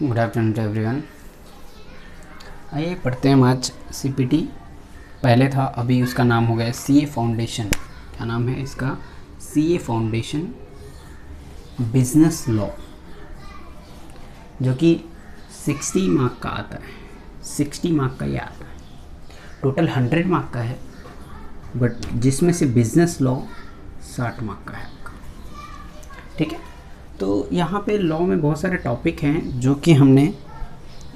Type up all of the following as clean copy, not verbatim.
Good afternoon to everyone. आइए पढ़ते हैं हम आज सीपीटी। पहले था, अभी उसका नाम हो गया सीए फाउंडेशन। क्या नाम है इसका? सीए फाउंडेशन बिजनेस लॉ, जो कि 60 मार्क का आता है। 60 मार्क का ये आता है, टोटल 100 मार्क का है, बट जिसमें से बिजनेस लॉ 60 मार्क का है आपका। ठीक है, तो यहाँ पे लॉ में बहुत सारे टॉपिक हैं, जो कि हमने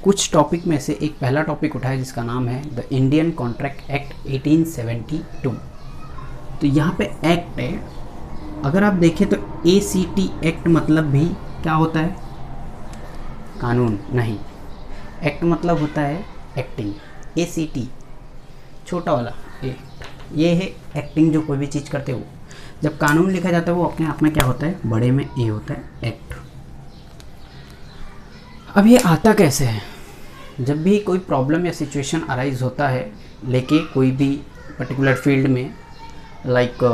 कुछ टॉपिक में से एक पहला टॉपिक उठाया जिसका नाम है द इंडियन कॉन्ट्रैक्ट एक्ट 1872। तो यहाँ पे एक्ट है, अगर आप देखें तो ACT एक्ट मतलब भी क्या होता है? कानून नहीं, एक्ट मतलब होता है एक्टिंग। ACT छोटा वाला ये है एक्टिंग, जो कोई भी चीज़ करते हो। जब कानून लिखा जाता है वो अपने आप में क्या होता है? बड़े में ए होता है, एक्ट। अब ये आता कैसे है? जब भी कोई प्रॉब्लम या सिचुएशन अराइज होता है लेके कोई भी पर्टिकुलर फील्ड में, लाइक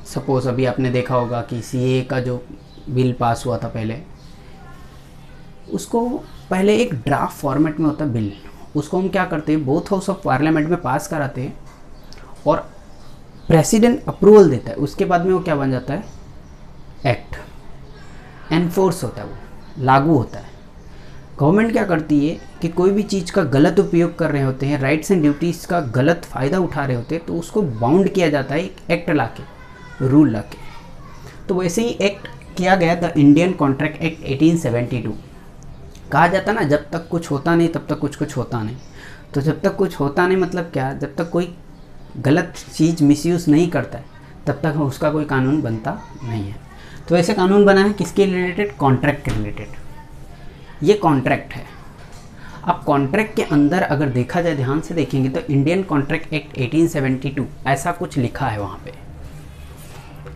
सपोज अभी आपने देखा होगा कि CA का जो बिल पास हुआ था पहले, उसको पहले एक ड्राफ्ट फॉर्मेट में होता है बिल, उसको हम क्या करते हैं, बोथ हाउस ऑफ पार्लियामेंट में पास कराते हैं और प्रेसिडेंट अप्रूवल देता है। उसके बाद में वो क्या बन जाता है? एक्ट। एनफोर्स होता है, वो लागू होता है। गवर्नमेंट क्या करती है कि कोई भी चीज़ का गलत उपयोग कर रहे होते हैं, राइट्स एंड ड्यूटीज़ का गलत फ़ायदा उठा रहे होते हैं, तो उसको बाउंड किया जाता है एक एक्ट ला के, रूल ला के। तो वैसे ही एक्ट किया गया द इंडियन कॉन्ट्रैक्ट एक्ट 1872। कहा जाता ना, जब तक कुछ होता नहीं तब तक कुछ होता नहीं। तो जब तक कुछ होता नहीं मतलब क्या? जब तक कोई गलत चीज़ मिसयूज़ नहीं करता है तब तक उसका कोई कानून बनता नहीं है। तो ऐसे कानून बना है किसके रिलेटेड? कॉन्ट्रैक्ट के रिलेटेड। ये कॉन्ट्रैक्ट है। अब कॉन्ट्रैक्ट के अंदर अगर देखा जाए, ध्यान से देखेंगे तो इंडियन कॉन्ट्रैक्ट एक्ट 1872 ऐसा कुछ लिखा है वहाँ पे।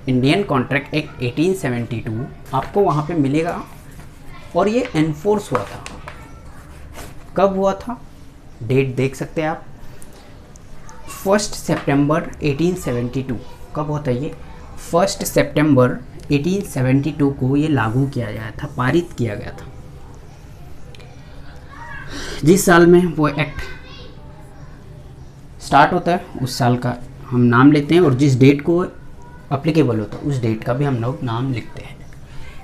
इंडियन कॉन्ट्रैक्ट एक्ट 1872 आपको वहाँ पे मिलेगा, और ये एनफोर्स हुआ था। कब हुआ था? डेट देख सकते हैं आप, 1 सितंबर 1872। कब होता है ये? 1 सितंबर 1872 को ये लागू किया गया था, पारित किया गया था। जिस साल में वो एक्ट स्टार्ट होता है उस साल का हम नाम लेते हैं, और जिस डेट को अप्लीकेबल होता है उस डेट का भी हम लोग नाम लिखते हैं।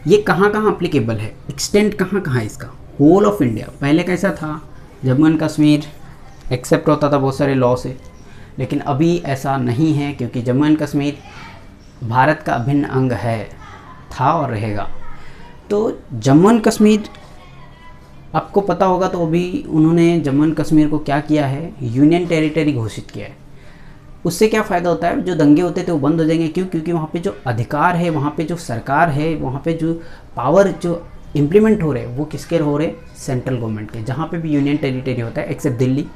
ये कहाँ कहाँ अप्लीकेबल है, एक्सटेंट कहाँ कहाँ है इसका? Whole of India. पहले कैसा था? जम्मू एंड कश्मीर एक्सेप्ट होता था बहुत सारे लॉ से, लेकिन अभी ऐसा नहीं है, क्योंकि जम्मू एंड कश्मीर भारत का अभिन्न अंग है, था और रहेगा। तो जम्मू एंड कश्मीर, आपको पता होगा तो अभी उन्होंने जम्मू एंड कश्मीर को क्या किया है? यूनियन टेरिटरी घोषित किया है। उससे क्या फ़ायदा होता है? जो दंगे होते थे वो बंद हो जाएंगे। क्यों? क्योंकि वहाँ पे जो अधिकार है, वहाँ पे जो सरकार है, वहाँ पे जो पावर जो इम्प्लीमेंट हो रहे हैं वो किसके हो रहे? सेंट्रल गवर्नमेंट के। जहाँ पे भी यूनियन टेरिटरी होता है एक्सेप्ट दिल्ली,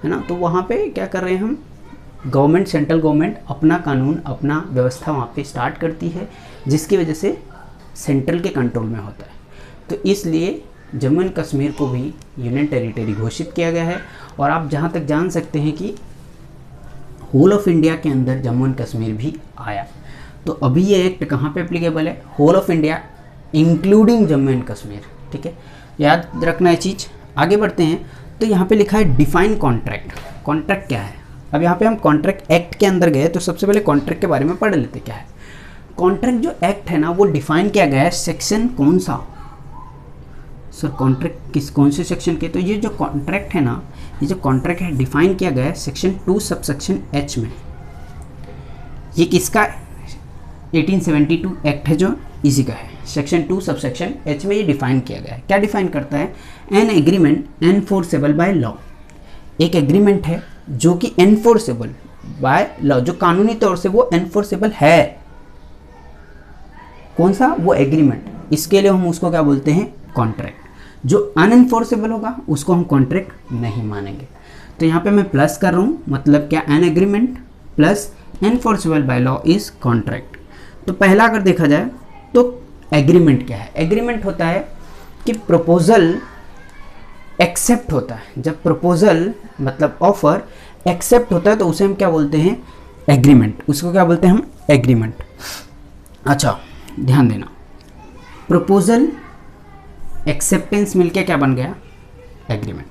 है ना, तो वहाँ पे क्या कर रहे हैं हम? गवर्नमेंट, सेंट्रल गवर्नमेंट अपना कानून, अपना व्यवस्था वहाँ पे स्टार्ट करती है, जिसकी वजह से सेंट्रल के कंट्रोल में होता है। तो इसलिए जम्मू एंड कश्मीर को भी यूनियन टेरिटरी घोषित किया गया है। और आप जहाँ तक जान सकते हैं कि होल ऑफ इंडिया के अंदर जम्मू एंड कश्मीर भी आया। तो अभी ये एक्ट कहाँ पे एप्लीकेबल है? Whole of India including Jammu and Kashmir. ठीक है, याद रखना है चीज़। आगे बढ़ते हैं तो यहाँ पे लिखा है डिफाइन कॉन्ट्रैक्ट। कॉन्ट्रैक्ट क्या है? अब यहाँ पे हम कॉन्ट्रैक्ट एक्ट के अंदर गए तो सबसे पहले कॉन्ट्रैक्ट के बारे में पढ़ लेते क्या है। कॉन्ट्रैक्ट जो एक्ट है ना, वो डिफाइन किया गया है सेक्शन कौन सा? सर कॉन्ट्रैक्ट कौन से सेक्शन के? तो ये जो कॉन्ट्रैक्ट है ना, ये जो कॉन्ट्रैक्ट है डिफाइन किया गया है सेक्शन 2 सबसेक्शन H में। ये किसका? 1872 एक्ट है जो इसी का है। सेक्शन 2 सबसेक्शन H में ये डिफाइन किया गया है। क्या डिफाइन करता है? An agreement enforceable by law. एक एग्रीमेंट है जो कि एनफोर्सेबल बाय लॉ, जो कानूनी तौर से वो एनफोर्सेबल है। कौन सा? वो एग्रीमेंट। इसके लिए हम उसको क्या बोलते हैं? कॉन्ट्रैक्ट। जो अनएनफोर्सेबल होगा उसको हम कॉन्ट्रैक्ट नहीं मानेंगे। तो यहाँ पे मैं प्लस कर रहा हूँ, मतलब क्या? An agreement plus enforceable by law is contract. तो पहला अगर देखा जाए तो एग्रीमेंट क्या है? एग्रीमेंट होता है कि प्रपोजल एक्सेप्ट होता है। जब प्रपोजल मतलब ऑफर एक्सेप्ट होता है तो उसे हम क्या बोलते हैं? एग्रीमेंट। उसको क्या बोलते हैं हम? एग्रीमेंट। अच्छा ध्यान देना, प्रपोजल एक्सेप्टेंस मिलके क्या बन गया, एग्रीमेंट।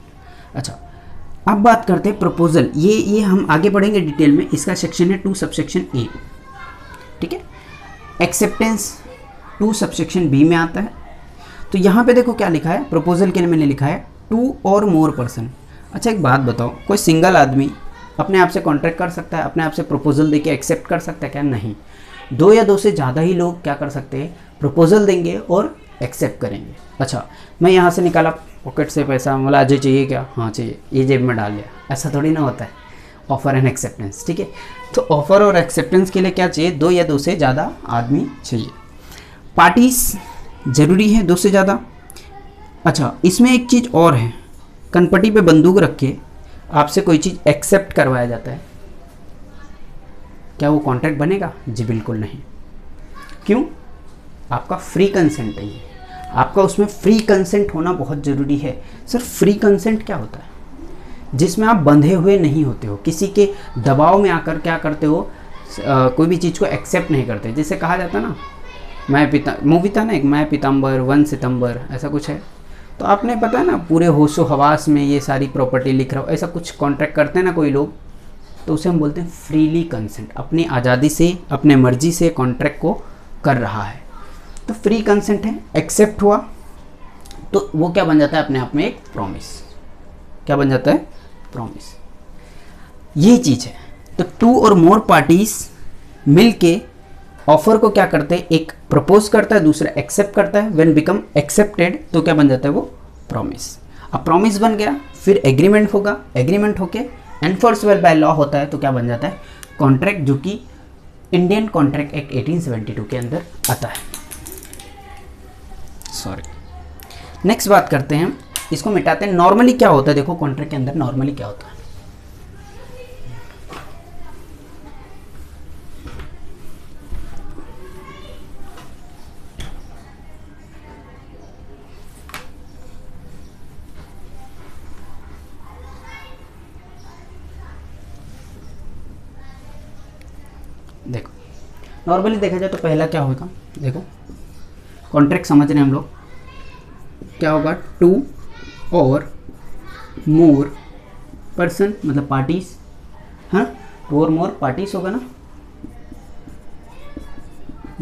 अच्छा, अब बात करते हैं प्रपोजल। ये हम आगे बढ़ेंगे डिटेल में, इसका सेक्शन है 2 सबसेक्शन ए, ठीक है। एक्सेप्टेंस 2 सबसेक्शन बी में आता है। तो यहाँ पे देखो क्या लिखा है, प्रपोजल के लिए मैंने लिखा है 2 और मोर पर्सन। अच्छा एक बात बताओ, कोई सिंगल आदमी अपने आप से कॉन्ट्रैक्ट कर सकता है, अपने आप से प्रपोजल देके एक्सेप्ट कर सकता है क्या? नहीं। 2 या 2 से ज़्यादा ही लोग क्या कर सकते हैं, प्रपोजल देंगे और एक्सेप्ट करेंगे। अच्छा, मैं यहाँ से निकाला पॉकेट से पैसा, बोला अजय चाहिए क्या? हाँ चाहिए, ये जेब में डाल लिया, ऐसा थोड़ी ना होता है। ऑफर एंड एक्सेप्टेंस, ठीक है। तो ऑफर और एक्सेप्टेंस के लिए क्या चाहिए, 2 या 2 से ज़्यादा आदमी चाहिए। पार्टीज ज़रूरी है 2 से ज़्यादा। अच्छा, इसमें एक चीज़ और है, कनपट्टी पे बंदूक रख के आपसे कोई चीज़ एक्सेप्ट करवाया जाता है, क्या वो कॉन्ट्रैक्ट बनेगा? जी बिल्कुल नहीं। क्यों? आपका फ्री कंसेंट है ये, आपका उसमें फ्री कंसेंट होना बहुत ज़रूरी है। सर फ्री कंसेंट क्या होता है? जिसमें आप बंधे हुए नहीं होते हो, किसी के दबाव में आकर क्या करते हो, कोई भी चीज़ को एक्सेप्ट नहीं करते। जैसे कहा जाता ना, मूवी था ना एक, मैं पीताम्बर 1 सितंबर, ऐसा कुछ है। तो आपने पता है ना, पूरे होशो हवास में ये सारी प्रॉपर्टी लिख रहा हो, ऐसा कुछ कॉन्ट्रैक्ट करते हैं ना कोई लोग, तो उसे हम बोलते हैं फ्रीली कंसेंट। अपनी आज़ादी से, अपने मर्जी से कॉन्ट्रैक्ट को कर रहा है, तो फ्री कंसेंट है। एक्सेप्ट हुआ तो वो क्या बन जाता है, अपने आप में एक प्रॉमिस। क्या बन जाता है? प्रॉमिस। ये चीज़ है। तो 2 और मोर पार्टीज मिलके ऑफर को क्या करते हैं, एक प्रपोज करता है, दूसरा एक्सेप्ट करता है। व्हेन बिकम एक्सेप्टेड तो क्या बन जाता है, वो प्रॉमिस। अब प्रॉमिस बन गया, फिर एग्रीमेंट होगा, एग्रीमेंट होके एनफोर्सेबल बाय लॉ होता है, तो क्या बन जाता है, कॉन्ट्रैक्ट, जो कि इंडियन कॉन्ट्रैक्ट एक्ट 1872 के अंदर आता है। सॉरी, नेक्स्ट बात करते हैं, इसको मिटाते हैं। नॉर्मली क्या होता है, देखो कॉन्ट्रैक्ट के अंदर नॉर्मली क्या होता है। देखो नॉर्मली देखा जाए तो पहला क्या होगा, देखो कॉन्ट्रैक्ट समझ रहे हैं हम लोग, क्या होगा, 2 और मोर पर्सन, मतलब पार्टीज, हाँ 2 और मोर पार्टीज होगा ना,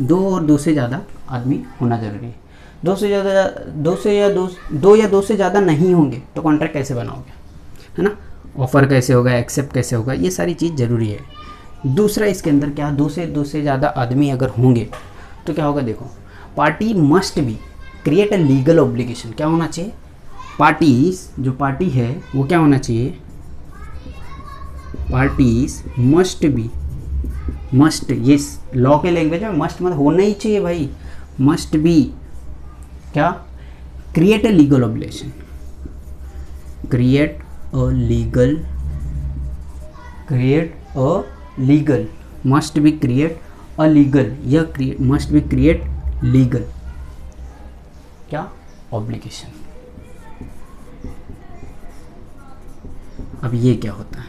2 और 2 से ज़्यादा आदमी होना जरूरी है। 2 से ज़्यादा, 2 या 2 से ज़्यादा नहीं होंगे तो कॉन्ट्रैक्ट कैसे बनाओगे, है ना। ऑफर कैसे होगा, एक्सेप्ट कैसे होगा, ये सारी चीज़ ज़रूरी है। दूसरा इसके अंदर क्या, 2 से ज़्यादा आदमी अगर होंगे तो क्या होगा, देखो party must be create a legal obligation. क्या होना चाहिए, पार्टीज, जो पार्टी है वो क्या होना चाहिए, पार्टीज मस्ट बी, मस्ट, ये लॉ के लैंग्वेज में मस्ट मतलब होना ही चाहिए भाई, मस्ट बी क्या, create a legal obligation, create a legal, must be create a legal, या मस्ट बी क्रिएट लीगल क्या, ऑब्लिगेशन। अब ये क्या होता है,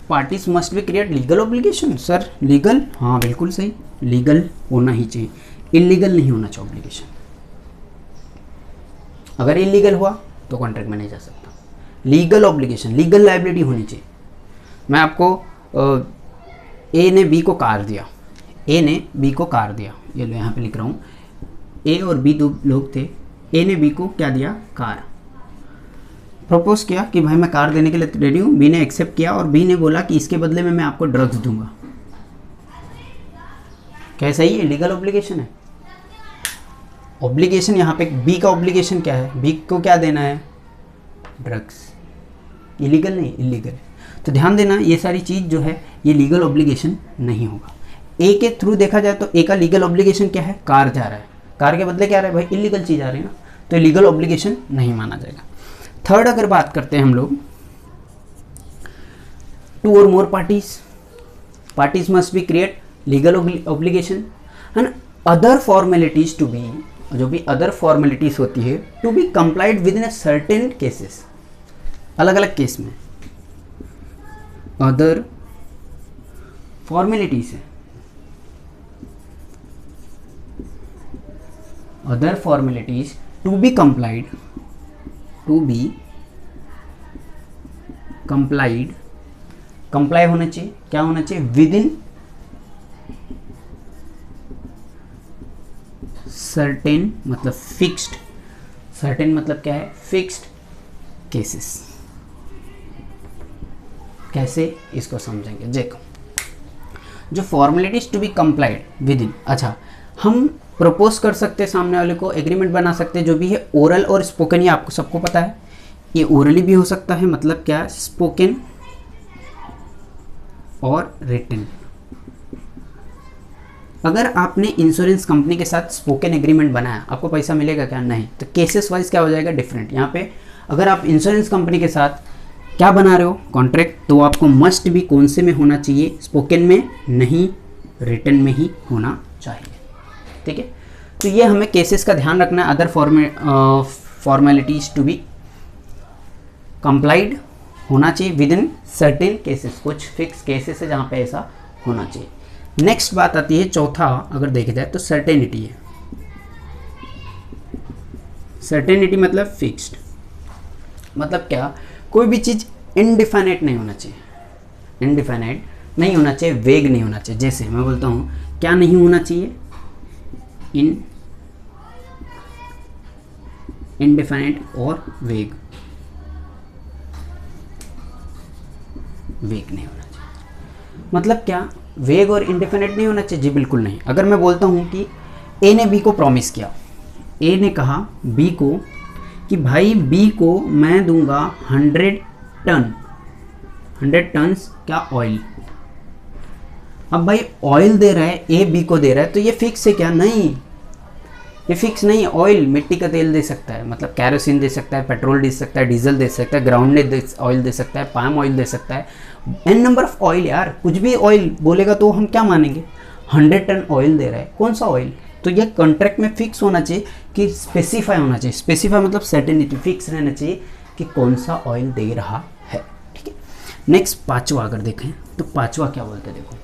parties must be create legal obligation. Sir legal, हाँ बिल्कुल सही, लीगल होना ही चाहिए, इलीगल नहीं होना चाहिए ऑब्लिगेशन। अगर इलीगल हुआ तो कॉन्ट्रैक्ट में नहीं जा सकता। लीगल ऑब्लिगेशन, लीगल लायबिलिटी होनी चाहिए। मैं आपको ए ने बी को कार दिया, ए ने बी को कार दिया, ये लो यहाँ पे लिख रहा हूँ, ए और बी 2 लोग थे, ए ने बी को क्या दिया, कार, प्रपोज किया कि भाई मैं कार देने के लिए रेडी हूँ, बी ने एक्सेप्ट किया, और बी ने बोला कि इसके बदले में मैं आपको ड्रग्स दूंगा। क्या सही है, लीगल ऑब्लिगेशन है। ऑब्लिगेशन यहाँ पे बी का ऑब्लिगेशन क्या है, बी को क्या देना है, ड्रग्स। इलीगल नहीं, इलीगल है। तो ध्यान देना, ये सारी चीज़ जो है ये लीगल ऑब्लिगेशन नहीं होगा। ए के थ्रू देखा जाए तो ए का लीगल ऑब्लिगेशन क्या है, कार जा रहा है, कार के बदले क्या आ रहा है भाई, इलीगल चीज़ आ रही है ना, तो लीगल ऑब्लिगेशन नहीं माना जाएगा। थर्ड अगर बात करते हैं हम लोग, 2 और more parties must be create legal obligation, है ना। अदर फॉर्मेलिटीज टू बी, जो भी अदर फॉर्मेलिटीज होती है, to be complied with in a certain cases, अलग अलग केस में अदर फॉर्मेलिटीज है, other formalities to be complied, to be complied, comply होना चाहिए, क्या होना चाहिए, विद इन सर्टेन, मतलब फिक्स्ड, सर्टेन मतलब क्या है, फिक्स्ड केसेस। कैसे, इसको समझेंगे। देखो, जो formalities to be complied with in, अच्छा हम प्रपोज कर सकते हैं सामने वाले को, एग्रीमेंट बना सकते हैं, जो भी है ओरल और स्पोकन, ये आपको सबको पता है। ये ओरली भी हो सकता है, मतलब क्या, स्पोकन और रिटन। अगर आपने इंश्योरेंस कंपनी के साथ स्पोकन एग्रीमेंट बनाया, आपको पैसा मिलेगा क्या, नहीं। तो केसेस वाइज क्या हो जाएगा, डिफरेंट। यहाँ पे अगर आप इंश्योरेंस कंपनी के साथ क्या बना रहे हो, कॉन्ट्रैक्ट, तो आपको मस्ट भी कौन से में होना चाहिए, स्पोकन में नहीं, रिटन में ही होना चाहिए। ठीक है, तो ये हमें केसेस का ध्यान रखना है। Other formalities to be complied होना चाहिए विद इन सर्टेन केसेस, कुछ फिक्स केसेस है जहाँ पे ऐसा होना चाहिए। नेक्स्ट बात आती है, चौथा अगर देखा जाए तो सर्टेनिटी है। सर्टेनिटी मतलब फिक्स्ड, मतलब क्या, कोई भी चीज़ इनडिफाइनेट नहीं होना चाहिए, इनडिफाइनेट नहीं होना चाहिए, वेग नहीं होना चाहिए। जैसे मैं बोलता हूँ, क्या नहीं होना चाहिए, इनडिफाइनेट और वेग, वेग नहीं होना चाहिए। मतलब क्या, वेग और इंडिफिनिट नहीं होना चाहिए, जी बिल्कुल नहीं। अगर मैं बोलता हूँ कि ए ने बी को प्रॉमिस किया, ए ने कहा बी को कि भाई बी को मैं दूंगा 100 टन्स क्या, ऑयल। अब भाई ऑयल दे रहा है, ए बी को दे रहा है, तो ये फिक्स है क्या, नहीं, ये फिक्स नहीं है। ऑयल मिट्टी का तेल दे सकता है, मतलब कैरोसिन दे सकता है, पेट्रोल दे सकता है, डीजल दे सकता है, ग्राउंडेड ऑयल दे सकता है, पाम ऑयल दे सकता है, एन नंबर ऑफ ऑयल। यार कुछ भी ऑयल बोलेगा तो हम क्या मानेंगे, 100 टन ऑयल दे रहा है, कौन सा ऑयल। तो ये कॉन्ट्रैक्ट में फिक्स होना चाहिए कि स्पेसिफाई होना चाहिए, स्पेसिफाई मतलब सर्टेनिटी, फिक्स रहना चाहिए कि कौन सा ऑयल दे रहा है। ठीक है, नेक्स्ट पांचवा अगर देखें तो पांचवा क्या बोलते हैं, देखो,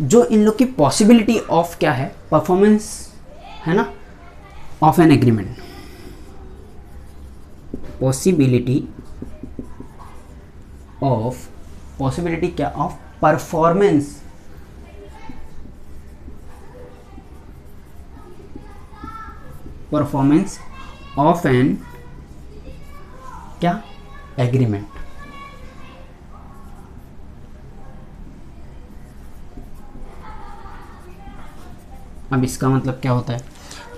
जो इन लोग की पॉसिबिलिटी ऑफ क्या है, परफॉर्मेंस है ना, ऑफ एन एग्रीमेंट, पॉसिबिलिटी क्या, of performance, performance of an क्या, एग्रीमेंट। अब इसका मतलब क्या होता है,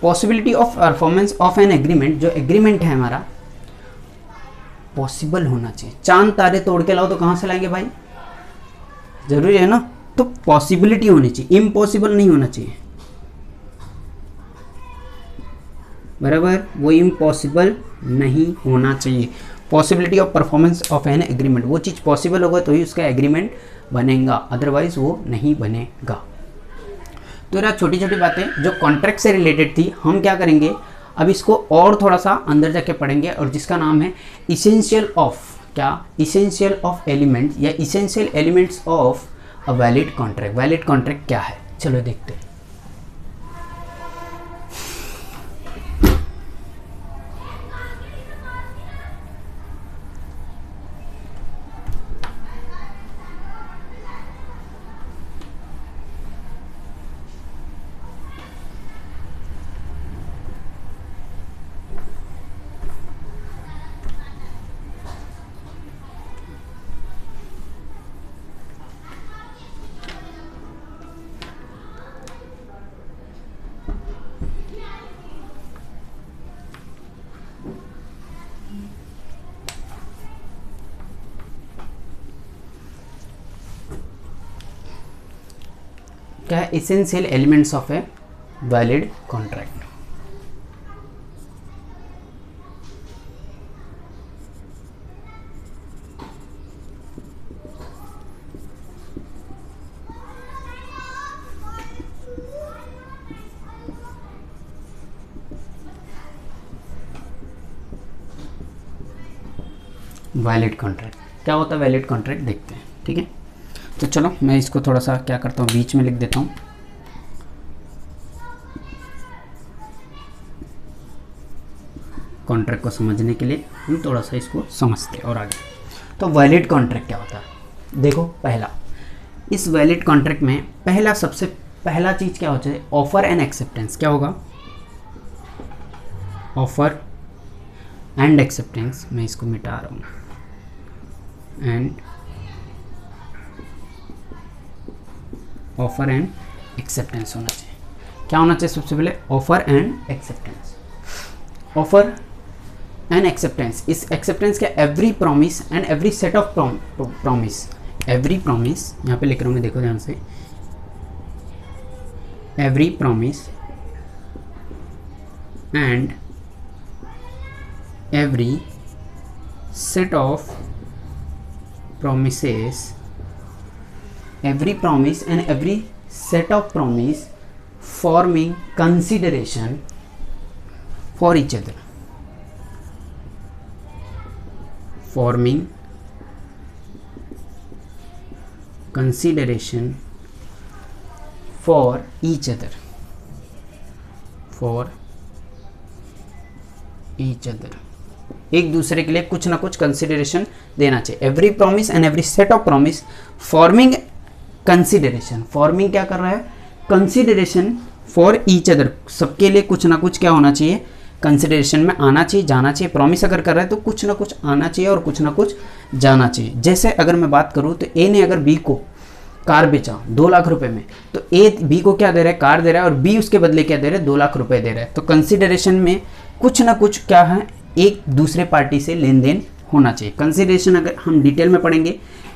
possibility of performance of an agreement, जो एग्रीमेंट है हमारा पॉसिबल होना चाहिए। चांद तारे तोड़ के लाओ तो कहाँ से लाएंगे भाई, जरूरी है ना, तो पॉसिबिलिटी होनी चाहिए, इम्पॉसिबल नहीं होना चाहिए, बराबर, वो इम्पॉसिबल नहीं होना चाहिए। Possibility of performance of an agreement, वो चीज़ पॉसिबल होगा तो ही उसका एग्रीमेंट बनेगा, अदरवाइज वो नहीं बनेगा। तो यार छोटी छोटी बातें जो कॉन्ट्रैक्ट से रिलेटेड थी, हम क्या करेंगे अब इसको और थोड़ा सा अंदर जाके पढ़ेंगे, और जिसका नाम है इसेंशियल ऑफ क्या, इसेंशियल ऑफ एलिमेंट या essential elements of a valid contract. Valid contract क्या है, चलो देखते हैं। क्या है, essential elements of a valid contract. Valid contract क्या होता है, वैलिड कॉन्ट्रैक्ट देखते हैं। ठीक है, तो चलो मैं इसको थोड़ा सा क्या करता हूँ, बीच में लिख देता हूँ। कॉन्ट्रैक्ट को समझने के लिए हम थोड़ा सा इसको समझते हैं और आगे। तो वैलिड कॉन्ट्रैक्ट क्या होता है? देखो, पहला, इस वैलिड कॉन्ट्रैक्ट में सबसे पहला चीज़ क्या होता है? Offer and acceptance. क्या होगा? Offer and acceptance. मैं इसको मिटा रहा हूँ। एंड ऑफर एंड एक्सेप्टेंस होना चाहिए। क्या होना चाहिए? सबसे पहले offer and acceptance. Offer and acceptance, इस एक्सेप्टेंस का every promise and every set of promise, every promise, यहाँ पे लिख रहा हूँ मैं, देखो ध्यान से, every promise and every set of promises, every promise and every set of promise forming consideration for each other, forming consideration for each other, for each other, एक दूसरे के लिए कुछ ना कुछ कंसिडरेशन देना चाहिए। Every promise and every set of promise forming consideration, forming क्या कर रहा है? कंसिडरेशन फॉर ईच अदर, सबके लिए कुछ ना कुछ क्या होना चाहिए? कंसिडरेशन में आना चाहिए, जाना चाहिए। प्रॉमिस अगर कर रहा है तो कुछ ना कुछ आना चाहिए और कुछ ना कुछ जाना चाहिए। जैसे अगर मैं बात करूँ तो ए ने अगर बी को कार बेचा 2 लाख रुपए में, तो ए बी को क्या दे रहा है? कार दे रहा है, और बी उसके बदले क्या दे रहा है? 2 लाख रुपए दे रहा है। तो कंसिडरेशन में कुछ ना कुछ क्या है? एक दूसरे पार्टी से लेन देन होना चाहिए। कंसिडरेशन अगर हम डिटेल में पढ़ेंगे,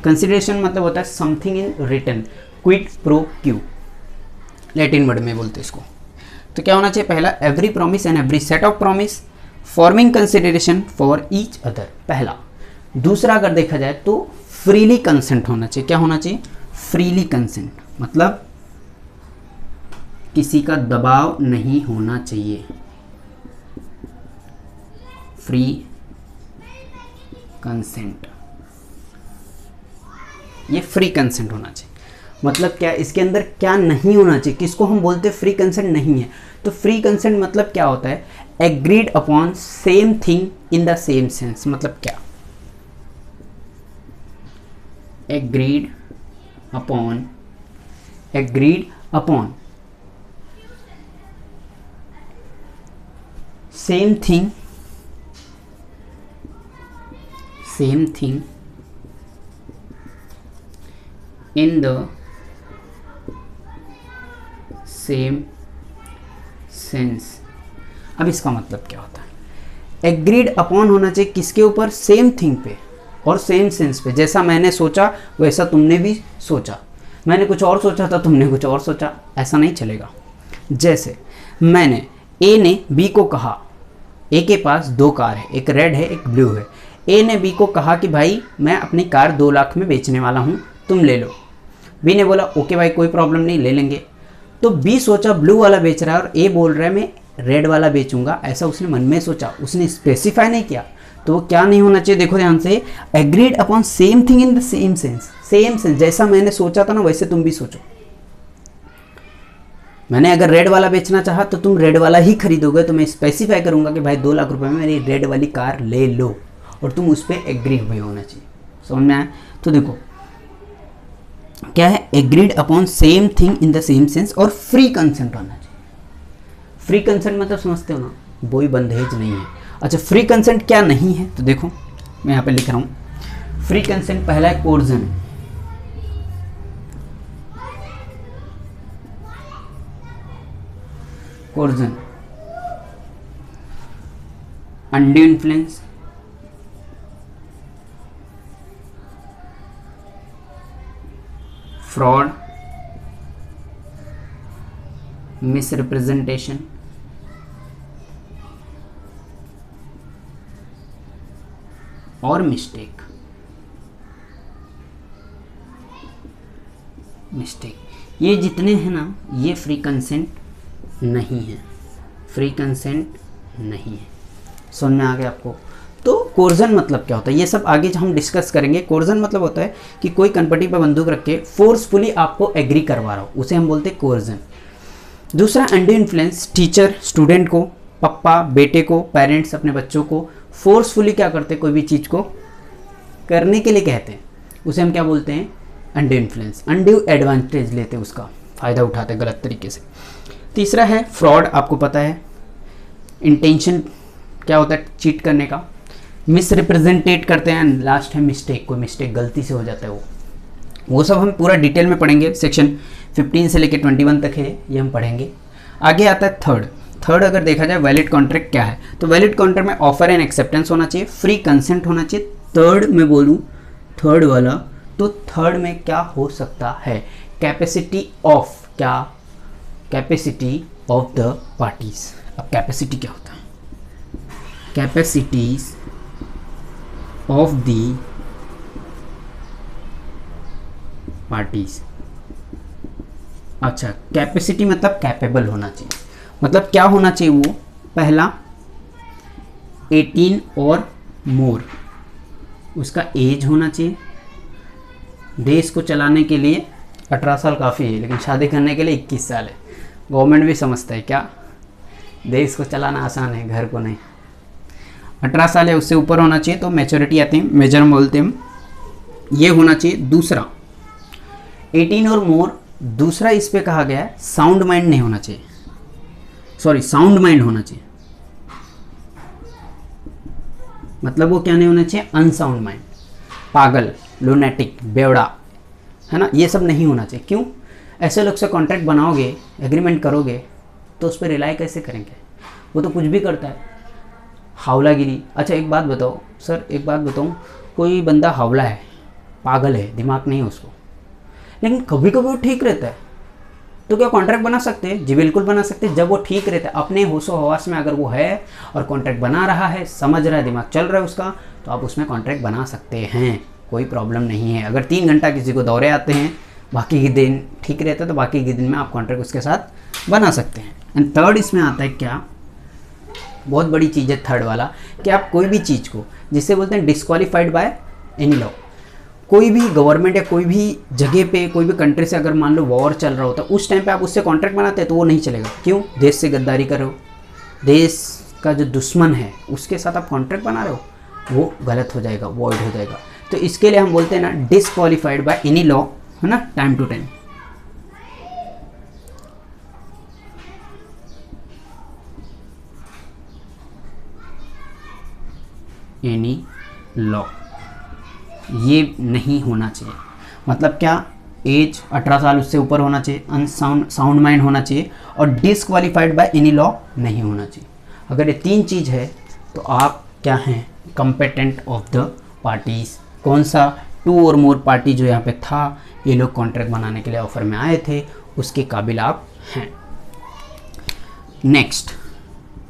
कंसिडरेशन मतलब होता है something in return, Kwid pro Q, Latin word में बोलते हैं इसको। तो क्या होना चाहिए? पहला, every promise and every set of promise forming consideration for each other, पहला। दूसरा अगर देखा जाए तो फ्रीली कंसेंट होना चाहिए। क्या होना चाहिए? फ्रीली कंसेंट, मतलब किसी का दबाव नहीं होना चाहिए। फ्री कंसेंट, ये फ्री कंसेंट होना चाहिए। मतलब क्या? इसके अंदर क्या नहीं होना चाहिए? किसको हम बोलते हैं फ्री कंसेंट नहीं है? तो फ्री कंसेंट मतलब क्या होता है? Agreed upon same thing in the same sense. मतलब क्या? Agreed upon same thing in the same sense। अब इसका मतलब क्या होता है? एग्रीड अपॉन होना चाहिए किसके ऊपर? सेम थिंग पे और सेम सेंस पे। जैसा मैंने सोचा वैसा तुमने भी सोचा, मैंने कुछ और सोचा था, तुमने कुछ और सोचा, ऐसा नहीं चलेगा। जैसे मैंने, ए ने बी को कहा, ए के पास 2 कार है, एक रेड है एक ब्लू है। ए ने बी को कहा कि भाई मैं अपनी कार 2 लाख में बेचने वाला हूँ, तुम ले लो। बी ने बोला ओके भाई कोई प्रॉब्लम नहीं, ले लेंगे। तो बी सोचा ब्लू वाला बेच रहा है और ए बोल रहा है मैं रेड वाला बेचूंगा, ऐसा उसने मन में सोचा, उसने स्पेसिफाई नहीं किया। तो वो क्या नहीं होना चाहिए? देखो ध्यान से, agreed upon same thing in the same sense. Same sense, जैसा मैंने सोचा था ना वैसे तुम भी सोचो। मैंने अगर रेड वाला बेचना चाहा तो तुम रेड वाला ही खरीदोगे, तो मैं स्पेसिफाई करूंगा कि भाई 2 लाख रुपए में मेरी रेड वाली कार ले लो, और तुम उस पर एग्री हुए होना चाहिए। समझ में आया? तो देखो क्या है? Agreed upon same thing in the same sense और फ्री कंसेंट होना चाहिए। फ्री कंसेंट मतलब समझते हो ना, कोई बंधेज नहीं है। अच्छा, फ्री कंसेंट क्या नहीं है? तो देखो मैं यहाँ पे लिख रहा हूँ, फ्री कंसेंट पहला है coercion. Coercion, undue influence, fraud, misrepresentation, और मिस्टेक। ये जितने हैं ना, ये फ्री कंसेंट नहीं है, फ्री कंसेंट नहीं है। समझ में आ गया आपको? तो कोर्जन मतलब क्या होता है ये सब आगे हम डिस्कस करेंगे। कोर्जन मतलब होता है कि कोई कनपटी पर बंदूक रख के फोर्सफुली आपको एग्री करवा रहा हो, उसे हम बोलते हैं कोर्जन। दूसरा, अंडर इन्फ्लुएंस, टीचर स्टूडेंट को पापा बेटे को, पेरेंट्स अपने बच्चों को फोर्सफुली क्या करते हैं, कोई भी चीज़ को करने के लिए कहते हैं, उसे हम क्या बोलते हैं, अनड्यू इन्फ्लुएंस, अनड्यू एडवांटेज लेते हैं, उसका फ़ायदा उठाते हैं गलत तरीके से। तीसरा है फ्रॉड, आपको पता है इंटेंशन क्या होता है, चीट करने का। मिस रिप्रेजेंटेट करते हैं, लास्ट है मिस्टेक, कोई मिस्टेक गलती से हो जाता है वो सब हम पूरा डिटेल में पढ़ेंगे, सेक्शन 15 से लेकर 21 तक है ये हम पढ़ेंगे। आगे आता है थर्ड अगर देखा जाए वैलिड कॉन्ट्रैक्ट क्या है, तो वैलिड कॉन्ट्रैक्ट में ऑफर एंड एक्सेप्टेंस होना चाहिए, फ्री कंसेंट होना चाहिए। थर्ड में बोलूँ, थर्ड वाला, तो थर्ड में क्या हो सकता है, कैपेसिटी ऑफ, क्या कैपेसिटी ऑफ द पार्टीज। अब कैपेसिटी क्या होता है, कैपेसिटीज ऑफ द पार्टीज। अच्छा, कैपेसिटी मतलब कैपेबल होना चाहिए, मतलब क्या होना चाहिए वो, पहला 18 और मोर, उसका एज होना चाहिए, देश को चलाने के लिए 18 साल काफ़ी है, लेकिन शादी करने के लिए 21 साल है। गवर्नमेंट भी समझता है क्या देश को चलाना आसान है, घर को नहीं। 18 साल है उससे ऊपर होना चाहिए, तो मैच्योरिटी आती है, मेजर में बोलते हैं हम, ये होना चाहिए। दूसरा 18 और मोर, दूसरा इस पे कहा गया है साउंड माइंड नहीं होना चाहिए, सॉरी साउंड माइंड होना चाहिए, मतलब वो क्या नहीं होना चाहिए, अनसाउंड माइंड, पागल, लूनेटिक, बेवड़ा, है ना, ये सब नहीं होना चाहिए। क्यों, ऐसे लोग से कॉन्ट्रैक्ट बनाओगे, एग्रीमेंट करोगे, तो उस पर रिलाई कैसे करेंगे, वो तो कुछ भी करता है, हावलागिरी। अच्छा एक बात बताओ सर, एक बात बताऊँ, कोई बंदा हावला है, पागल है, दिमाग नहीं है उसको, लेकिन कभी कभी वो ठीक रहता है, तो क्या कॉन्ट्रैक्ट बना सकते हैं? जी बिल्कुल बना सकते हैं, जब वो ठीक रहता है, अपने होशो हवास में अगर वो है और कॉन्ट्रैक्ट बना रहा है, समझ रहा है, दिमाग चल रहा है उसका, तो आप उसमें कॉन्ट्रैक्ट बना सकते हैं, कोई प्रॉब्लम नहीं है। अगर 3 घंटा किसी को दौरे आते हैं, बाकी के दिन ठीक रहता है, तो बाकी के दिन में आप कॉन्ट्रैक्ट उसके साथ बना सकते हैं। एंड थर्ड इसमें आता है क्या, बहुत बड़ी चीज़ है थर्ड वाला, कि आप कोई भी चीज़ को, जिससे बोलते हैं डिस्क्वालीफाइड बाय एनी लॉ, कोई भी गवर्नमेंट या कोई भी जगह पे, कोई भी कंट्री से अगर मान लो वॉर चल रहा होता है, उस टाइम पे आप उससे कॉन्ट्रैक्ट बनाते हैं तो वो नहीं चलेगा। क्यों, देश से गद्दारी कर रहे हो, देश का जो दुश्मन है उसके साथ आप कॉन्ट्रैक्ट बना रहे हो, वो गलत हो जाएगा, वॉइड हो जाएगा। तो इसके लिए हम बोलते हैं ना डिस्क्वालीफाइड बाय एनी लॉ, है ना, time to time. Any law, ये नहीं होना चाहिए, मतलब क्या, एज 18 साल उससे ऊपर होना चाहिए, साउंड माइंड होना चाहिए, और डिस्क्वालीफाइड बाय एनी लॉ नहीं होना चाहिए। अगर ये 3 चीज़ है तो आप क्या हैं, कंपेटेंट ऑफ द पार्टीज। कौन सा, 2 और मोर पार्टी जो यहाँ पे था, ये लोग कॉन्ट्रैक्ट बनाने के लिए ऑफर में आए थे, उसके काबिल आप हैं। नेक्स्ट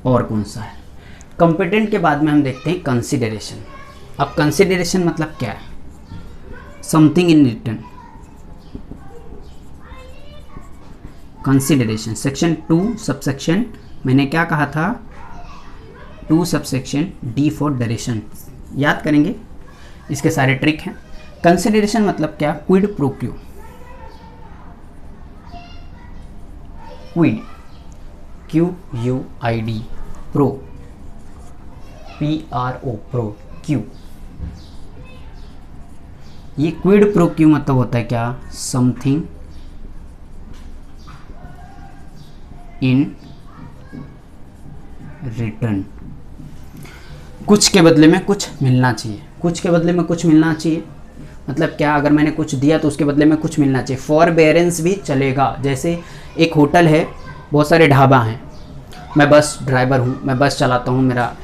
और कौन सा है, कंपेटेंट के बाद में हम देखते हैं कंसिडरेशन। अब कंसिडरेशन मतलब क्या है, something in return. Consideration section 2 subsection, मैंने क्या कहा था, 2 सबसेक्शन डी फॉर डरेशन, याद करेंगे, इसके सारे ट्रिक हैं। कंसिडरेशन मतलब क्या, quid pro quo, quid QUID, pro PRO, pro quo, ये क्विड प्रो क्यू मतलब होता है क्या, समथिंग इन रिटर्न, कुछ के बदले में कुछ मिलना चाहिए, कुछ के बदले में कुछ मिलना चाहिए, मतलब क्या, अगर मैंने कुछ दिया तो उसके बदले में कुछ मिलना चाहिए। फॉरबेरेंस भी चलेगा, जैसे एक होटल है, बहुत सारे ढाबा हैं, मैं बस ड्राइवर हूँ, मैं बस चलाता हूँ, मेरा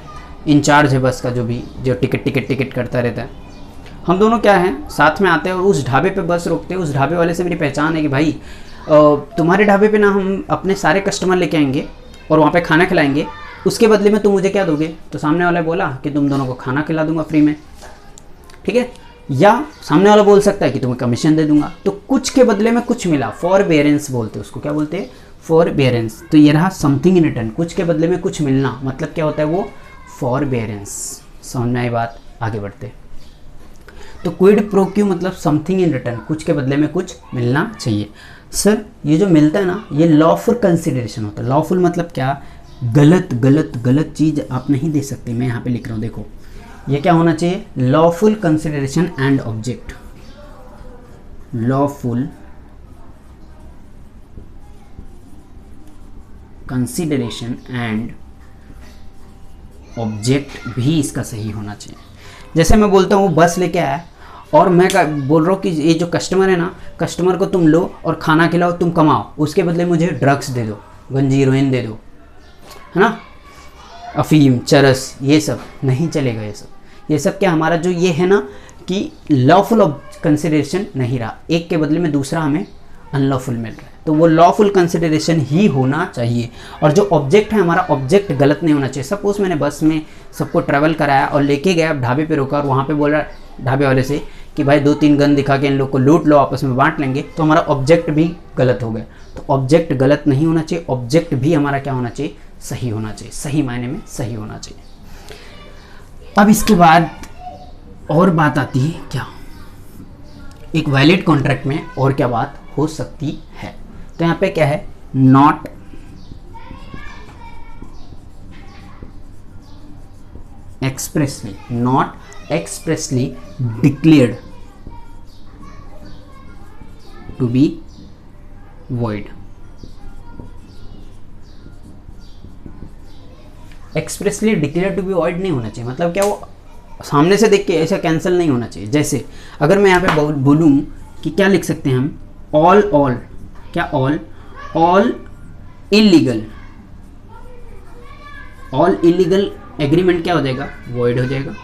इंचार्ज है बस का, जो टिकट करता रहता है, हम दोनों क्या हैं, साथ में आते हैं और उस ढाबे पे बस रोकते हैं। उस ढाबे वाले से मेरी पहचान है कि भाई तुम्हारे ढाबे पे ना हम अपने सारे कस्टमर लेके आएंगे और वहाँ पे खाना खिलाएंगे, उसके बदले में तुम मुझे क्या दोगे, तो सामने वाला बोला कि तुम दोनों को खाना खिला दूंगा फ्री में, ठीक है, या सामने वाला बोल सकता है कि तुम्हें कमीशन दे दूंगा, तो कुछ के बदले में कुछ मिला, फॉरबेरेंस बोलते हैं उसको, क्या बोलते हैं, फॉरबेरेंस। तो ये रहा समथिंग इन रिटर्न, कुछ के बदले में कुछ मिलना, मतलब क्या होता है वो, फॉरबेरेंस। समझ में आई बात, आगे बढ़ते। तो क्विड प्रो क्यू मतलब समथिंग इन रिटर्न, कुछ के बदले में कुछ मिलना चाहिए। सर ये जो मिलता है ना, ये लॉफुल कंसिडरेशन होता है। लॉफुल मतलब क्या, गलत गलत गलत चीज़ आप नहीं दे सकते। मैं यहाँ पे लिख रहा हूँ, देखो ये क्या होना चाहिए, lawful consideration and object, lawful consideration and object भी इसका सही होना चाहिए। जैसे मैं बोलता हूँ बस लेके आया और मैं बोल रहा हूँ कि ये जो कस्टमर है ना, कस्टमर को तुम लो और खाना खिलाओ, तुम कमाओ, उसके बदले मुझे ड्रग्स दे दो, गंजी हीरोइन दे दो, है ना, अफीम चरस, ये सब नहीं चलेगा। ये सब क्या हमारा जो ये है ना कि लॉफुल कंसिडरेशन नहीं रहा, एक के बदले में दूसरा हमें अनलॉफुल मिल रहा है, तो वो लॉफुल कंसिडरेशन ही होना चाहिए। और जो ऑब्जेक्ट है हमारा, ऑब्जेक्ट गलत नहीं होना चाहिए। सपोज मैंने बस में सबको ट्रैवल कराया और लेके गया, ढाबे पे रोका और वहाँ पे बोला ढाबे वाले से कि भाई 2-3 गन दिखा के इन लोग को लूट लो, आपस में बांट लेंगे, तो हमारा ऑब्जेक्ट भी गलत हो गया। तो ऑब्जेक्ट गलत नहीं होना चाहिए, ऑब्जेक्ट भी हमारा क्या होना चाहिए, सही होना चाहिए, सही मायने में सही होना चाहिए। अब इसके बाद और बात आती है क्या, एक वैलिड कॉन्ट्रैक्ट में और क्या बात हो सकती है। तो यहाँ पे क्या है, not expressly, not expressly declared to be void। Expressly declare to be void नहीं होना चाहिए, मतलब क्या वो सामने से देख के ऐसा कैंसिल नहीं होना चाहिए। जैसे अगर मैं यहाँ पे बोलूँ कि क्या लिख सकते हैं हम, ऑल क्या, ऑल इलीगल एग्रीमेंट क्या हो जाएगा, void हो जाएगा,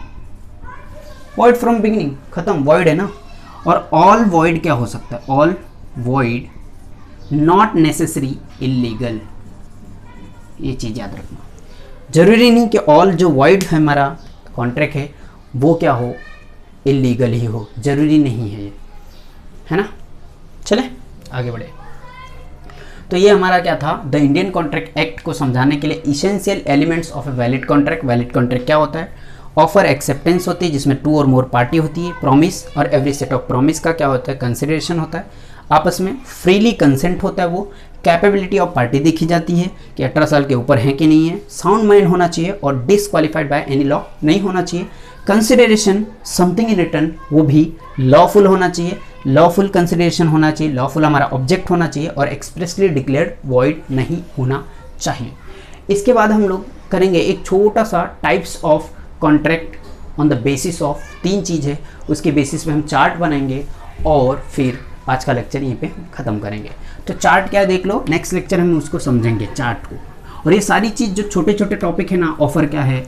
void फ्रॉम बिगिनिंग, खत्म, void है ना। और ऑल void क्या हो सकता है, all void not necessary illegal, ये चीज़ याद रखना। जरूरी नहीं कि ऑल जो void है हमारा कॉन्ट्रैक्ट है वो क्या हो, इलीगल ही हो, जरूरी नहीं है ये, है ना। चले आगे बढ़े। तो ये हमारा क्या था, द इंडियन कॉन्ट्रैक्ट एक्ट को समझाने के लिए essential elements of a valid contract. Valid contract क्या होता है, ऑफर एक्सेप्टेंस होती है जिसमें 2 और मोर पार्टी होती है, प्रॉमिस, और एवरी सेट ऑफ प्रॉमिस का क्या होता है, कंसिडरेशन होता है, आपस में फ्रीली कंसेंट होता है, वो कैपेबिलिटी ऑफ पार्टी देखी जाती है कि 18 साल के ऊपर है कि नहीं है, साउंड माइंड होना चाहिए और डिसक्वालीफाइड बाय एनी लॉ नहीं होना चाहिए, कंसिडरेशन समथिंग इन रिटर्न वो भी लॉफुल होना चाहिए, लॉफुल कंसिडरेशन होना चाहिए, लॉफुल हमारा ऑब्जेक्ट होना चाहिए और एक्सप्रेसली डिक्लेयर्ड वॉइड नहीं होना चाहिए। इसके बाद हम लोग करेंगे एक छोटा सा types of contract on the basis of 3 चीज़ है, उसके बेसिस पे हम चार्ट बनाएंगे और फिर आज का लेक्चर यहीं पे ख़त्म करेंगे। तो चार्ट क्या देख लो, नेक्स्ट लेक्चर हम उसको समझेंगे चार्ट को। और ये सारी चीज़ जो छोटे छोटे टॉपिक है ना, ऑफर क्या है,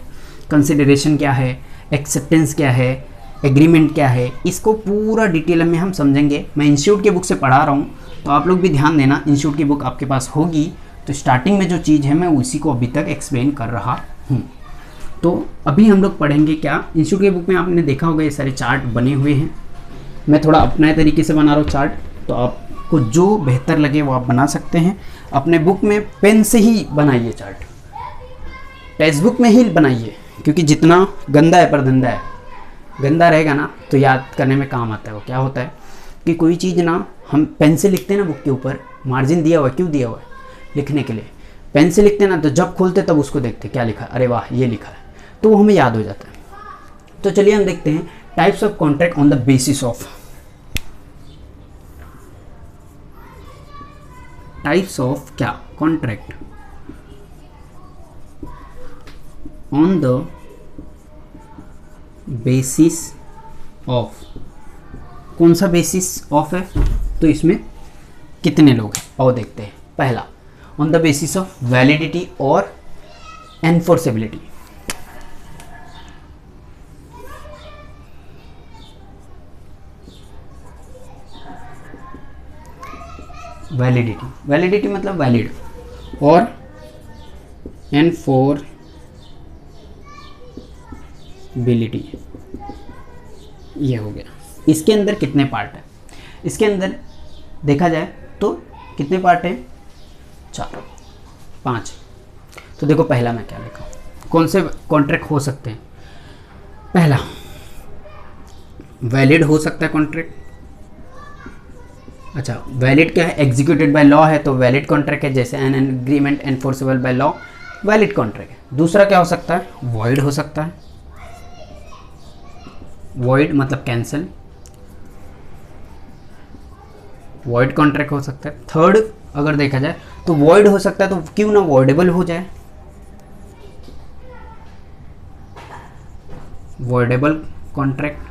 कंसिडरेशन क्या है, एक्सेप्टेंस क्या है, एग्रीमेंट क्या है, इसको पूरा डिटेल में हम समझेंगे। मैं इंस्टीट्यूट की बुक से पढ़ा रहा हूँ, तो आप लोग भी ध्यान देना, इंस्टीट्यूट की बुक आपके पास होगी तो स्टार्टिंग में जो चीज़ है मैं उसी को अभी तक एक्सप्लेन कर रहा हूँ। तो अभी हम लोग पढ़ेंगे क्या, इंस्टीट्यूट की बुक में आपने देखा होगा ये सारे चार्ट बने हुए हैं, मैं थोड़ा अपने तरीके से बना रहा हूँ चार्ट, तो आपको जो बेहतर लगे वो आप बना सकते हैं। अपने बुक में पेन से ही बनाइए चार्ट, टेक्स्ट बुक में ही बनाइए, क्योंकि जितना गंदा है पर धंधा है, गंदा रहेगा ना तो याद करने में काम आता है। वो क्या होता है कि कोई चीज़ ना हम पेन से लिखते हैं ना, बुक के ऊपर मार्जिन दिया हुआ है, क्यों दिया हुआ है, लिखने के लिए। पेन से लिखते हैं ना तो जब खोलते तब उसको देखते क्या लिखा है, अरे वाह ये लिखा है, तो वो हमें याद हो जाता है। तो चलिए हम देखते हैं types of contract on the basis of, types of क्या, contract on the basis of, कौन सा बेसिस ऑफ है, तो इसमें कितने लोग हैं और देखते हैं। पहला on the basis of validity और एनफोर्सेबिलिटी। वैलिडिटी, वैलिडिटी मतलब वैलिड, और एनफोर्सेबिलिटी, ये हो गया। इसके अंदर कितने पार्ट है, इसके अंदर देखा जाए तो कितने पार्ट हैं, 4 5। तो देखो पहला मैं क्या लिखा, कौन से कॉन्ट्रैक्ट हो सकते हैं। पहला वैलिड हो सकता है कॉन्ट्रैक्ट, अच्छा वैलिड क्या है, एग्जीक्यूटेड बाय लॉ है तो वैलिड कॉन्ट्रैक्ट है, जैसे an agreement enforceable by law, valid contract है। दूसरा क्या हो सकता है, वॉइड हो सकता है, वॉइड मतलब कैंसिल, वॉइड कॉन्ट्रैक्ट हो सकता है। थर्ड अगर देखा जाए तो वॉइड हो सकता है, तो क्यों ना वॉइडेबल हो जाए, वॉइडेबल कॉन्ट्रैक्ट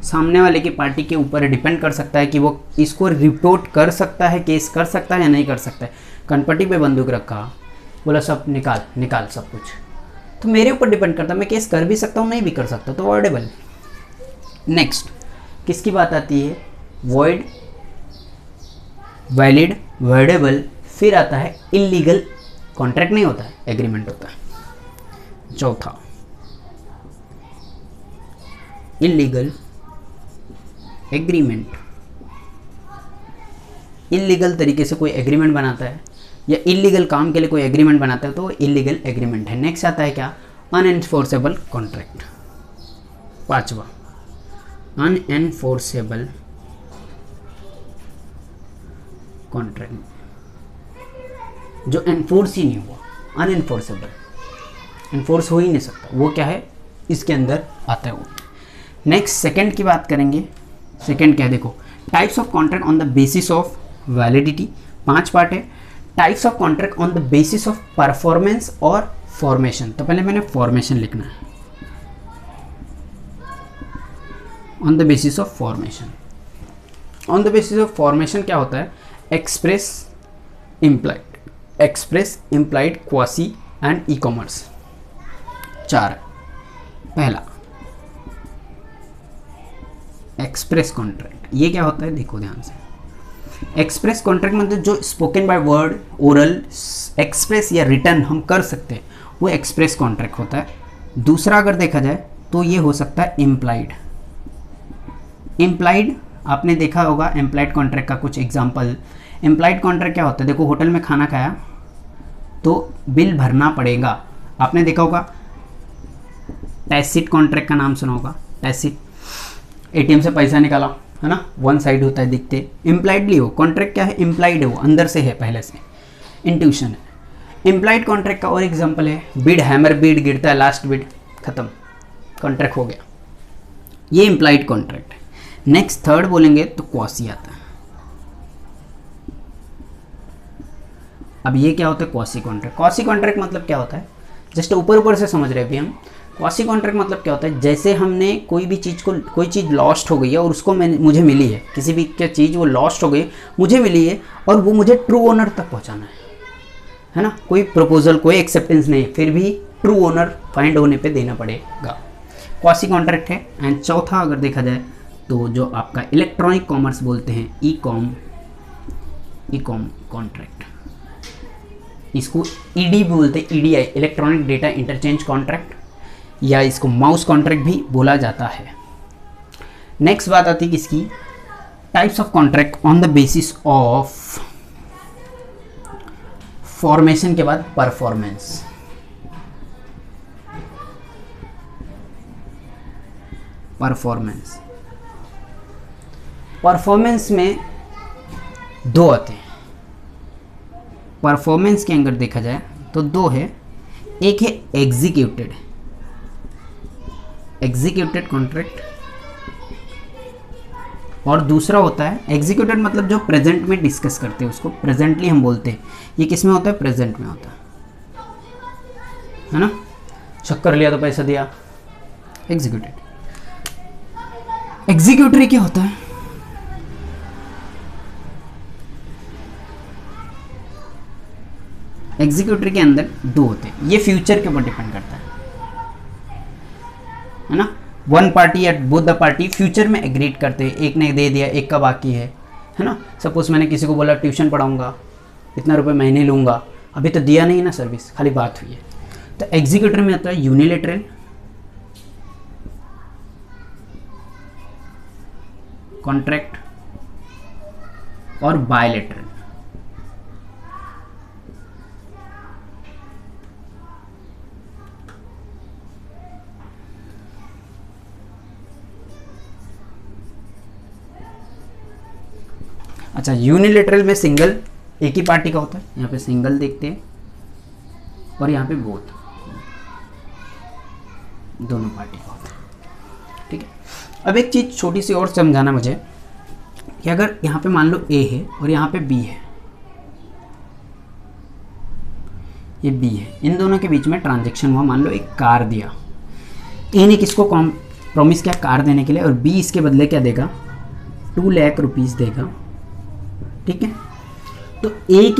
सामने वाले की पार्टी के ऊपर डिपेंड कर सकता है कि वो इसको रिपोर्ट कर सकता है, केस कर सकता है या नहीं कर सकता है। कनपट्टी पे बंदूक रखा, बोला सब निकाल निकाल सब कुछ, तो मेरे ऊपर डिपेंड करता है, मैं केस कर भी सकता हूँ नहीं भी कर सकता, तो वॉइडेबल। नेक्स्ट किसकी बात आती है, वॉइड, वैलिड, वॉइडेबल, फिर आता है इलीगल। कॉन्ट्रैक्ट नहीं होता है, एग्रीमेंट होता है। चौथा इलीगल एग्रीमेंट, इलीगल तरीके से कोई एग्रीमेंट बनाता है या इलीगल काम के लिए कोई एग्रीमेंट बनाता है तो वो इलीगल एग्रीमेंट है। नेक्स्ट आता है क्या, अनएनफोर्सेबल कॉन्ट्रैक्ट। पांचवा अनएनफोर्सेबल कॉन्ट्रैक्ट, जो एनफोर्स ही नहीं हुआ, अनएनफोर्सेबल, एनफोर्स हो ही नहीं सकता, वो क्या है, इसके अंदर आता है वो। नेक्स्ट सेकंड की बात करेंगे। सेकंड क्या है, देखो types of contract on the basis of validity, 5 part है। Types of contract on the basis of performance और फॉर्मेशन। तो पहले मैंने फॉर्मेशन लिखना है, on the basis of formation. On the basis of formation क्या होता है, express, implied, express, implied, quasi and e commerce. 4 पहला एक्सप्रेस कॉन्ट्रैक्ट, ये क्या होता है देखो ध्यान से। एक्सप्रेस कॉन्ट्रैक्ट मतलब जो spoken by word, oral, express या रिटर्न हम कर सकते हैं, वो एक्सप्रेस कॉन्ट्रैक्ट होता है। दूसरा अगर देखा जाए तो ये हो सकता है इम्प्लाइड। इम्प्लाइड आपने देखा होगा, इम्प्लाइड कॉन्ट्रैक्ट का कुछ एग्जांपल। इम्प्लाइड कॉन्ट्रैक्ट क्या होता है, देखो होटल में खाना खाया तो बिल भरना पड़ेगा, आपने देखा होगा। टैसिट कॉन्ट्रैक्ट का नाम सुना होगा, टैसिट, एटीएम से पैसा निकाला है ना, वन साइड होता है दिखते, इम्प्लाइडली हो। कॉन्ट्रैक्ट क्या है, इम्प्लाइड है, वो अंदर से है, पहले से इंट्यूशन है। इम्प्लाइड कॉन्ट्रैक्ट का और एग्जांपल है बिड, हैमर बिड, गिरता है लास्ट बिड, खत्म, कॉन्ट्रैक्ट हो गया, ये इम्प्लाइड कॉन्ट्रैक्ट है। नेक्स्ट थर्ड बोलेंगे तो क्वासी आता है। अब ये क्या होता है, क्वासी कॉन्ट्रैक्ट। क्वासी कॉन्ट्रैक्ट मतलब क्या होता है, जस्ट ऊपर ऊपर से समझ रहे हैं अभी हम। क्वासी कॉन्ट्रैक्ट मतलब क्या होता है, जैसे हमने कोई भी चीज़ को, कोई चीज़ लॉस्ट हो गई है और उसको मुझे मिली है, किसी भी क्या चीज़ वो लॉस्ट हो गई मुझे मिली है और वो मुझे ट्रू ओनर तक पहुंचाना है ना। कोई प्रपोजल, कोई एक्सेप्टेंस नहीं, फिर भी ट्रू ओनर फाइंड होने पे देना पड़ेगा, क्वासी कॉन्ट्रैक्ट है। एंड चौथा अगर देखा जाए तो जो आपका इलेक्ट्रॉनिक कॉमर्स बोलते हैं, ई कॉम कॉन्ट्रैक्ट, इसको ईडी बोलते हैं, EDI, electronic data interchange contract, या इसको माउस कॉन्ट्रैक्ट भी बोला जाता है। नेक्स्ट बात आती है किसकी, types of contract on the basis of formation के बाद परफॉर्मेंस। परफॉर्मेंस में 2 आते हैं। परफॉर्मेंस के अंदर देखा जाए तो 2 है, एक है एग्जीक्यूटेड कॉन्ट्रैक्ट और दूसरा होता है एग्जीक्यूटेड, मतलब जो प्रेजेंट में डिस्कस करते हैं उसको प्रेजेंटली हम बोलते हैं। ये किस में होता है, प्रेजेंट में होता है ना। चक्कर लिया तो पैसा दिया, एग्जीक्यूटेड। एग्जीक्यूटरी क्या होता है, एग्जीक्यूटरी के अंदर 2 होते हैं, ये फ्यूचर के ऊपर डिपेंड करता है ना। वन पार्टी या बोथ द पार्टी फ्यूचर में एग्रीड करते हैं, एक ने दे दिया, एक का बाकी है ना। सपोज मैंने किसी को बोला ट्यूशन पढ़ाऊंगा, इतना रुपए महीने लूंगा, अभी तो दिया नहीं ना सर्विस, खाली बात हुई है। तो एग्जीक्यूटर में आता है यूनिलेटरल कॉन्ट्रैक्ट और बायलेटरल। अच्छा, यूनिलेटरल में सिंगल, एक ही पार्टी का होता है, यहाँ पे सिंगल देखते हैं, और यहाँ पे बोथ, दोनों पार्टी का होता है। ठीक है, अब एक चीज़ छोटी सी और समझाना मुझे कि अगर यहाँ पे मान लो ए है और यहाँ पे बी है, ये बी है, इन दोनों के बीच में ट्रांजैक्शन हुआ, मान लो एक कार दिया, ए ने किसको प्रॉमिस किया कार देने के लिए, और बी इसके बदले क्या देगा, 2 लाख रुपीस देगा। ठीक है, तो ए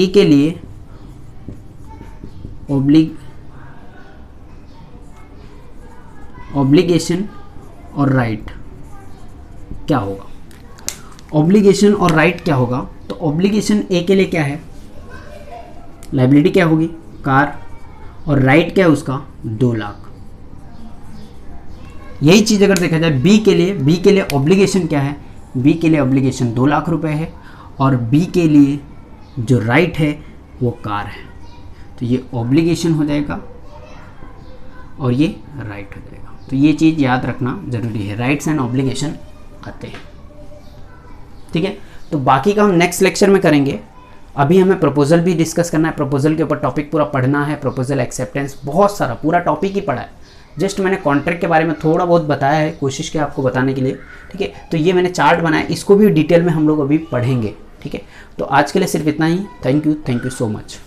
के लिए ऑब्लिगेशन और राइट क्या होगा, ऑब्लिगेशन और राइट क्या होगा, तो ऑब्लिगेशन ए के लिए क्या है, लायबिलिटी क्या होगी, कार, और राइट क्या है उसका, 2 लाख। यही चीज़ अगर देखा जाए बी के लिए ऑब्लिगेशन क्या है, बी के लिए ऑब्लिगेशन 2 लाख रुपए है, और बी के लिए जो राइट है वो कार है, तो ये ऑब्लिगेशन हो जाएगा और ये राइट हो जाएगा। तो ये चीज़ याद रखना ज़रूरी है, राइट्स एंड ऑब्लिगेशन आते हैं। ठीक है, तो बाकी का हम नेक्स्ट लेक्चर में करेंगे। अभी हमें प्रपोजल भी डिस्कस करना है, प्रपोजल के ऊपर टॉपिक पूरा पढ़ना है, प्रपोजल एक्सेप्टेंस, बहुत सारा पूरा टॉपिक ही पढ़ा है। जस्ट मैंने कॉन्ट्रैक्ट के बारे में थोड़ा बहुत बताया है, कोशिश किया आपको बताने के लिए। ठीक है, तो ये मैंने चार्ट बनाया, इसको भी डिटेल में हम लोग अभी पढ़ेंगे। ठीक है, तो आज के लिए सिर्फ इतना ही। Thank you so much.